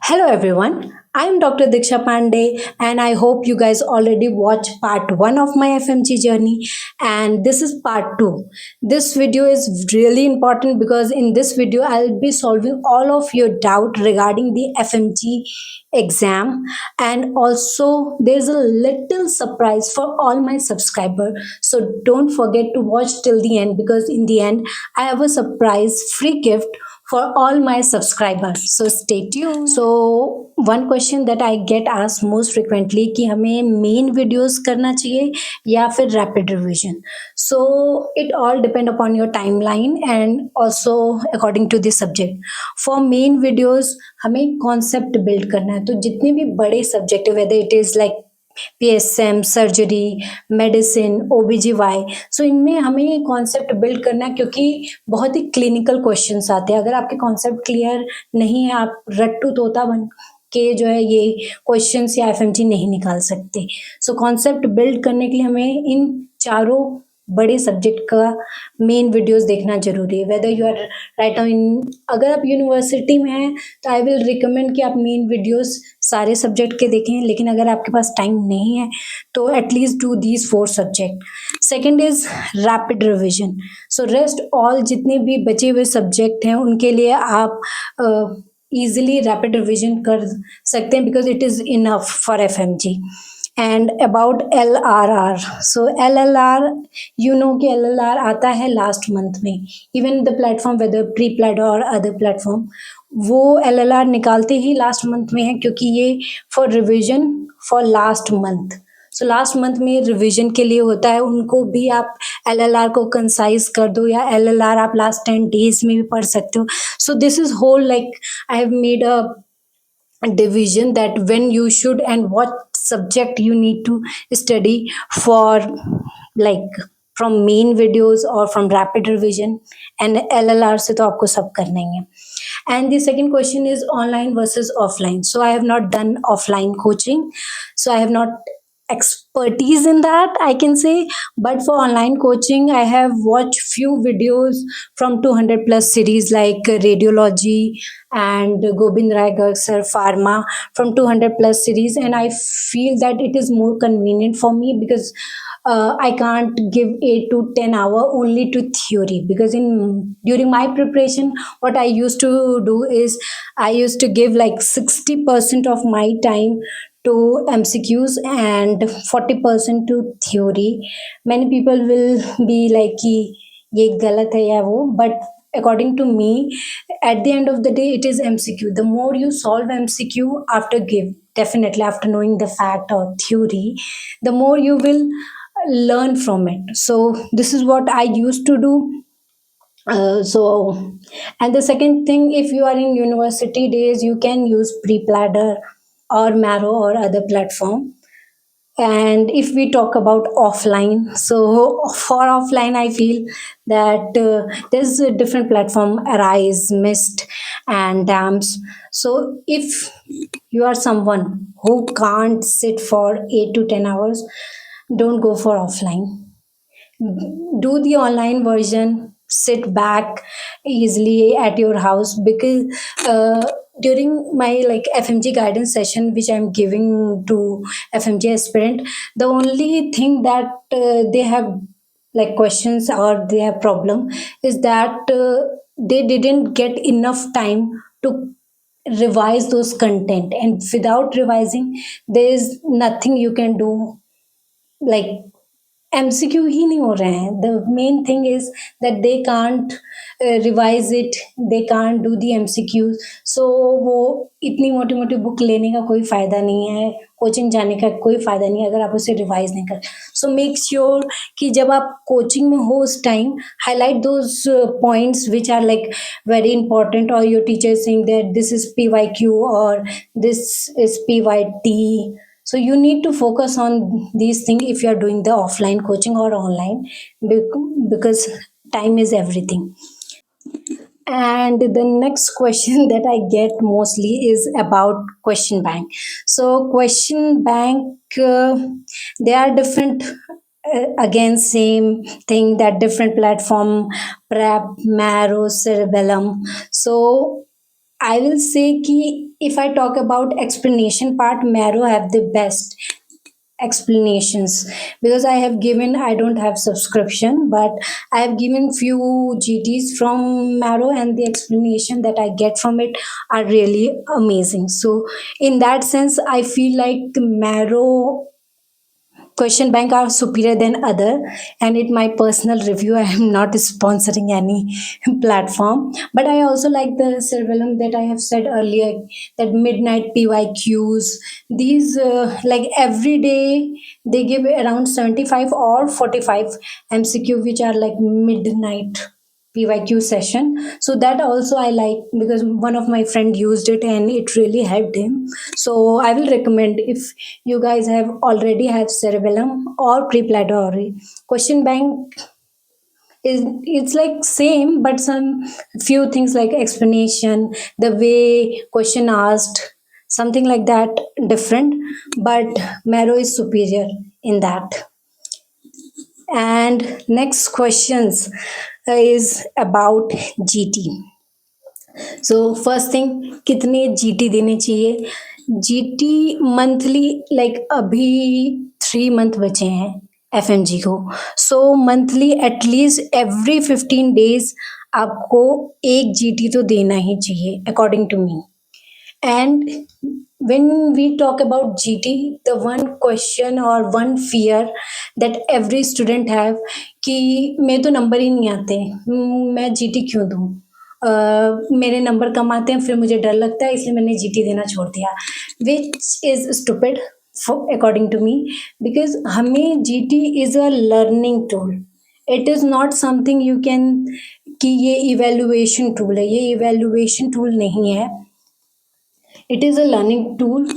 Hello everyone, I am Dr. Diksha Pandey and I hope you guys already watched part 1 of my FMG journey and this is part 2. This video is really important because in this video I'll be solving all of your doubt regarding the FMG exam, and also there's a little surprise for all my subscribers, so don't forget to watch till the end because in the end I have a surprise free gift for all my subscribers. So stay tuned. So one question that I get asked most frequently कि हमें main videos करना चाहिए या फिर rapid revision. So it all depend upon your timeline and also according to the subject. For main videos हमें concept build करना है, तो जितने भी बड़े subject है, whether it is like PSM, surgery, medicine, OBGY, सो इनमें हमें कॉन्सेप्ट बिल्ड करना है क्योंकि बहुत ही क्लिनिकल क्वेश्चंस आते हैं. अगर आपके कॉन्सेप्ट क्लियर नहीं है, आप रट्टू तोता बन के जो है ये क्वेश्चंस या एफएमजी नहीं निकाल सकते. सो कॉन्सेप्ट बिल्ड करने के लिए हमें इन चारों बड़े सब्जेक्ट का मेन वीडियोस देखना जरूरी है. Whether you are right now in, अगर आप यूनिवर्सिटी में हैं तो आई विल रिकमेंड कि आप मेन वीडियोस सारे सब्जेक्ट के देखें, लेकिन अगर आपके पास टाइम नहीं है तो at least do these 4 subject. Second is rapid revision. So rest all जितने भी बचे हुए सब्जेक्ट हैं उनके लिए आप easily rapid revision कर सकते हैं because it is enough for FMG. And about LRR, so LLR, you know कि LLR आता है लास्ट मंथ में. Even the platform whether PrepLadder और अदर प्लेटफॉर्म, वो LLR निकालते ही लास्ट मंथ में है क्योंकि ये for revision for last month. So last month में रिवीजन के लिए होता है. उनको भी आप LLR को कंसाइज कर दो या LLR आप लास्ट 10 days में भी पढ़ सकते हो. So this is whole like I have made a division that when you should and what subject you need to study for, like from main videos or from rapid revision, and LLR से तो आपको सब करना ही है. And the second question is online versus offline. So I have not done offline coaching, so I have not expertise in that, I can say. But for online coaching I have watched few videos from 200 plus series like radiology and Gobind Rai Garg sir pharma from 200 plus series, and I feel that it is more convenient for me because I can't give 8 to 10 hour only to theory, because in during my preparation what I used to do is I used to give like 60% of my time to MCQs and 40% to theory. Many people will be like कि ये गलत है या वो, but according to me at the end of the day it is MCQ. The more you solve MCQ after give, definitely after knowing the fact or theory, the more you will learn from it. So this is what I used to do. So, and the second thing, if you are in university days, you can use pre-pladder or Marrow or other platform. And if we talk about offline, so for offline I feel that there's a different platform, Arise, Mist and Dams. So if you are someone who can't sit for 8 to 10 hours, don't go for offline. Do the online version, sit back easily at your house, because during my like FMG guidance session which I'm giving to FMG aspirant, the only thing that they have like questions or they have problem is that they didn't get enough time to revise those content, and without revising there is nothing you can do. Like MCQ ही नहीं हो रहे हैं. The main thing is that they can't revise it, they can't do the MCQ. So वो इतनी मोटी मोटी book लेने का कोई फ़ायदा नहीं है, कोचिंग जाने का कोई फ़ायदा नहीं है अगर आप उसे रिवाइज नहीं कर. सो मेक श्योर कि जब आप कोचिंग में हो उस time highlight those points which are like very important, और your teacher saying that this is PYQ और this is PYT. So you need to focus on these things if you are doing the offline coaching or online, because time is everything. And the next question that I get mostly is about question bank. So question bank, they are different. Again, same thing, that different platform, Prep, Marrow, Cerebellum. So I will say ki if I talk about explanation part, Marrow have the best explanations because I don't have subscription, but I have given few GTs from Marrow, and the explanation that I get from it are really amazing. So in that sense, I feel like Marrow question bank are superior than other, and in my personal review I am not sponsoring any platform, but I also like the cerebellum that I have said earlier, that midnight pyqs. These like every day they give around 75 or 45 mcq, which are like midnight PYQ session. So that also I like because one of my friend used it and it really helped him. So I will recommend if you guys have already have cerebellum or preparatory question bank is it's like same but some few things like explanation, the way question asked, something like that different, but Marrow is superior in that. And next questions is about GT. So first thing कितने GT देने चाहिए? GT monthly like अभी 3 month बचे हैं FMG को, so monthly at least every 15 days आपको एक GT तो देना ही चाहिए according to me. And when we talk about GT, the one question or one fear that every student have कि मेरे तो नंबर ही नहीं आते, मैं जीटी क्यों दूँ? मेरे नंबर कम आते हैं, फिर मुझे डर लगता है, इसलिए मैंने जीटी देना छोड़ दिया, which is stupid according to me, because हमें GT is a learning tool. It is not something you can कि ये इवेल्युएशन टूल है, ये इवेल्युएशन टूल नहीं है. It is a learning tool.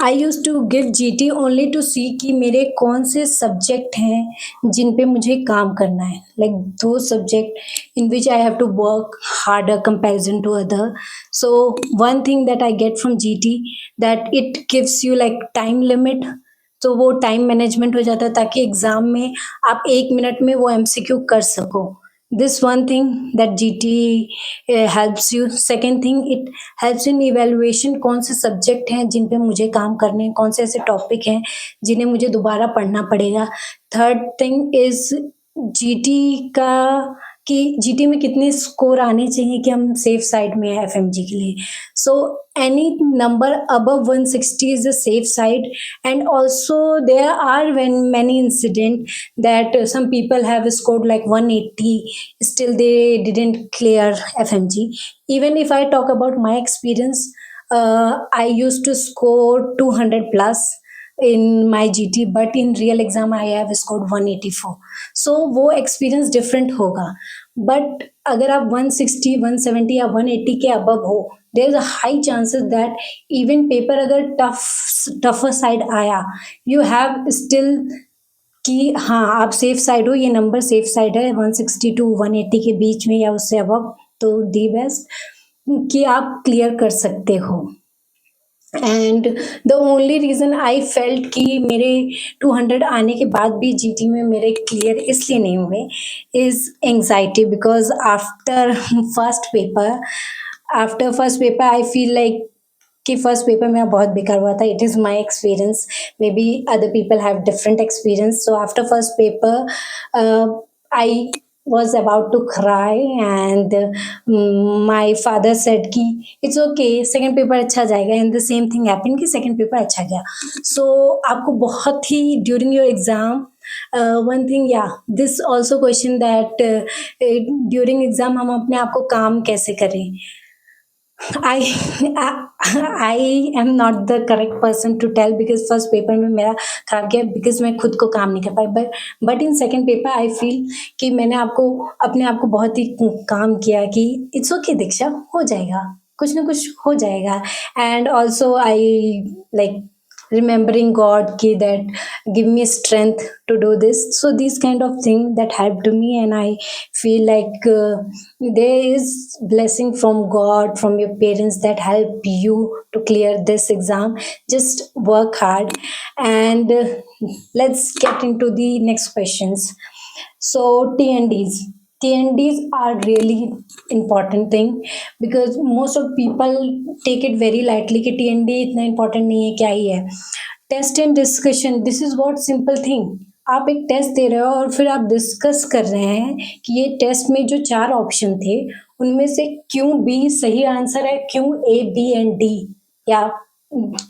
I use to give GT only to see कि मेरे कौन से सब्जेक्ट हैं जिन पे मुझे काम करना है, लाइक दो subject in which I have to work harder comparison to other. So one thing that I get from GT that it gives you like time limit, तो वो टाइम मैनेजमेंट हो जाता है ताकि एग्जाम में आप 1 मिनट में वो एमसीक्यू कर सको. This one thing that GT helps you. Second thing, it helps in evaluation कौन से सब्जेक्ट हैं जिन पे मुझे काम करने हैं, कौन से ऐसे टॉपिक हैं जिन्हें मुझे दोबारा पढ़ना पड़ेगा. थर्ड थिंग इज जीटी का कि जीटी में कितने स्कोर आने चाहिए कि हम सेफ साइड में है एफएमजी के लिए. सो any number above 160 is a safe side, and also there are when many incident that some people have scored like 180, still they didn't clear FMG. Even if I talk about my experience, I used to score 200 plus in my GT, but in real exam I have scored 184. So वो experience different होगा. But अगर आप 160, 170 या 180 के above हो, there is a high chances that even paper अगर tougher side आया, you have still कि हाँ आप सेफ साइड हो, ये नंबर सेफ साइड है 160 to 180 के बीच में या उससे अबव, तो दी बेस्ट कि आप क्लियर कर सकते हो. And the only reason I felt कि मेरे 200 आने के बाद भी जीटी में मेरे क्लियर इसलिए नहीं हुए is anxiety, because after first paper I feel like कि फर्स्ट पेपर मेरा बहुत बेकार हुआ था. It is my experience, may be other people have different experience. So after first paper I was about to cry, and my father said कि it's okay, second paper अच्छा जाएगा, and the same thing happened कि second paper अच्छा गया. So आपको बहुत ही during your exam one thing, yeah, this also question that during exam हम अपने आप को काम कैसे करें. I am not the correct person to tell because first paper में मेरा खराब गया because मैं खुद को काम नहीं कर पाई, but in second paper I feel कि मैंने अपने आप को बहुत ही काम किया कि it's okay दीक्षा, हो जाएगा, कुछ ना कुछ हो जाएगा. And also I like remembering God ki that give me strength to do this. So these kind of thing that helped me, and I feel like there is blessing from God, from your parents that help you to clear this exam. Just work hard, and let's get into the next questions. So T and D's. TNDs are really important thing because most of people take it very lightly कि TND इतना important नहीं है, क्या ही है. Test and discussion, this is what simple thing. आप एक test दे रहे हो और फिर आप डिस्कस कर रहे हैं कि ये टेस्ट में जो 4 ऑप्शन थे उनमें से क्यों बी सही आंसर है, क्यों ए बी एंड डी, या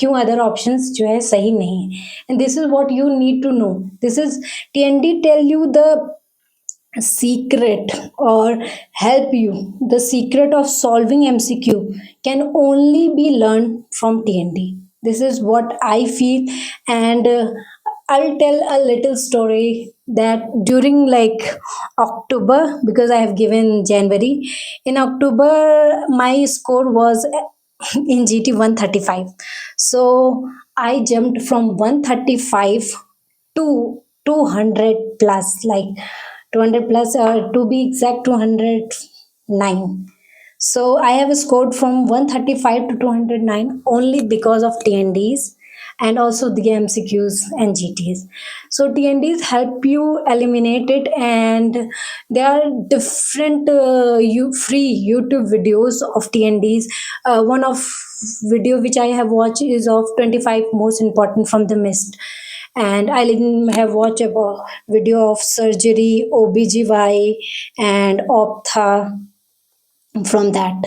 क्यों अदर ऑप्शंस जो है सही नहीं है. And this is what you need to know. This is TND tell you the secret or help you. The secret of solving MCQ can only be learned from TND. This is what I feel. And I'll tell a little story that during like October, because I have given January, in October my score was in GT 135. So I jumped from 135 to 200 plus, like 200 plus, or to be exact 209. So I have scored from 135 to 209 only because of TNDs and also the MCQs and GTs. So TNDs help you eliminate it, and there are different you free YouTube videos of TNDs. One of video which I have watched is of 25 most important from the mist, and I have watched a video of surgery, OBGY, and optha from that,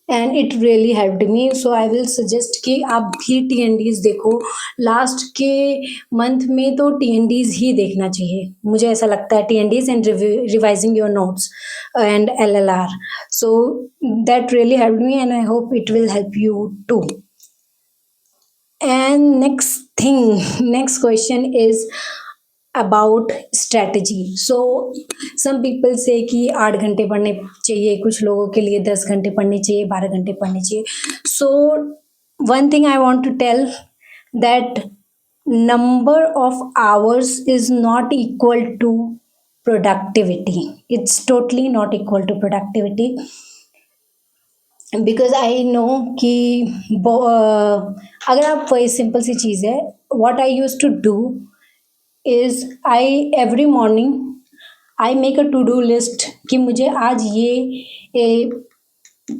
and it really helped me. So I will suggest कि आप भी TNDs देखो. Last के month में तो TNDs ही देखना चाहिए, मुझे ऐसा लगता है. TNDs and revising your notes and LLR. So that really helped me, and I hope it will help you too. And next question is about strategy. So some people say कि 8 घंटे पढ़ने चाहिए, कुछ लोगों के लिए 10 घंटे पढ़ने चाहिए, 12 घंटे पढ़ने चाहिए. So one thing I want to tell, that number of hours is not equal to productivity. It's totally not equal to productivity. Because I know कि अगर आप, वही सिंपल सी चीज़ है, what I use to do is I every morning I make a to do list कि मुझे आज ये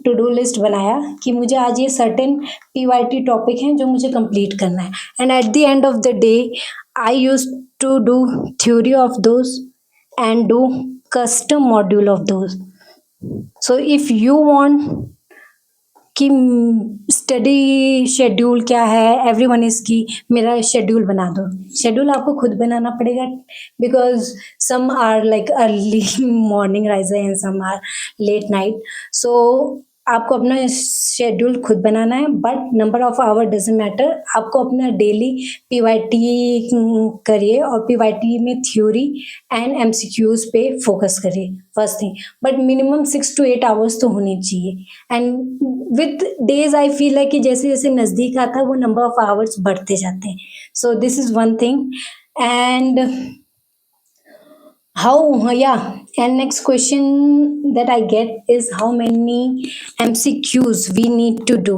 टू डू लिस्ट बनाया कि मुझे आज ये सर्टेन PYT टॉपिक हैं जो मुझे कंप्लीट करना है. And at the end of the day I use to do theory of those and do custom module of those. So if you want कि स्टडी शेड्यूल क्या है, एवरीवन इज की मेरा शेड्यूल बना दो. शेड्यूल आपको खुद बनाना पड़ेगा, because some are like early morning riser and some are late night. So आपको अपना शेड्यूल खुद बनाना है, but number of hour doesn't matter. आपको अपना डेली PYT करिए और PYT में थ्योरी एंड MCQs पे फोकस करिए, first thing. But minimum 6 to 8 hours तो होने चाहिए. And with days I feel है कि जैसे जैसे नज़दीक आता है वो नंबर ऑफ आवर्स बढ़ते जाते हैं. So this is one thing. And and next question that I get is how many MCQs we need to do.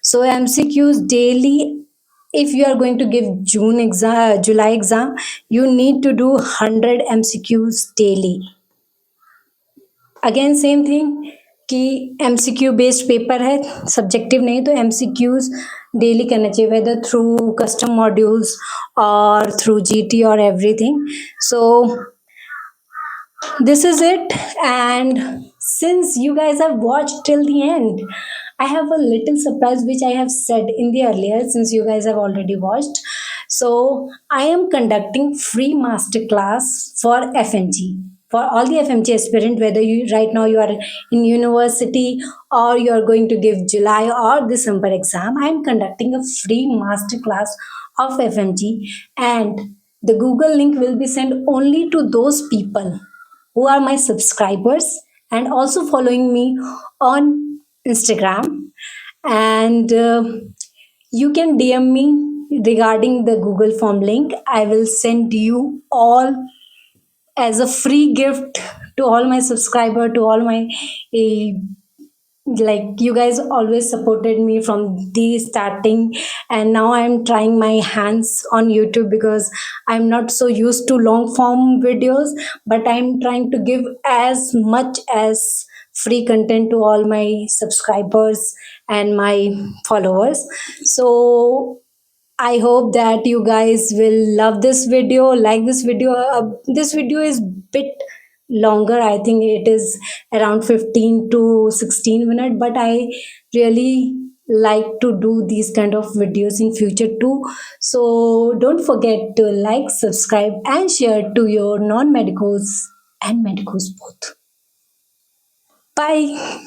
So MCQs daily, if you are going to give July exam, you need to do 100 MCQs daily. Again same thing कि MCQ based paper है, subjective नहीं, तो MCQs daily करना चाहिए, whether through custom modules और through GT और everything. So this is it. And since you guys have watched till the end, I have a little surprise which I have said in the earlier, since you guys have already watched. So I am conducting free masterclass for FMG, for all the FMG aspirant, whether you right now you are in university or you are going to give July or December exam. I am conducting a free masterclass of FMG, and the Google link will be sent only to those people who are my subscribers and also following me on Instagram. And you can DM me regarding the Google form link. I will send you all as a free gift to all my subscriber, to all my Like you guys always supported me from the starting, and now I'm trying my hands on YouTube because I'm not so used to long form videos, but I'm trying to give as much as free content to all my subscribers and my followers. So I hope that you guys will love this video, like this video. This video is bit longer. I think it is around 15 to 16 minutes, but I really like to do these kind of videos in future too. So don't forget to like, subscribe, and share to your non-medicos and medicos both. Bye.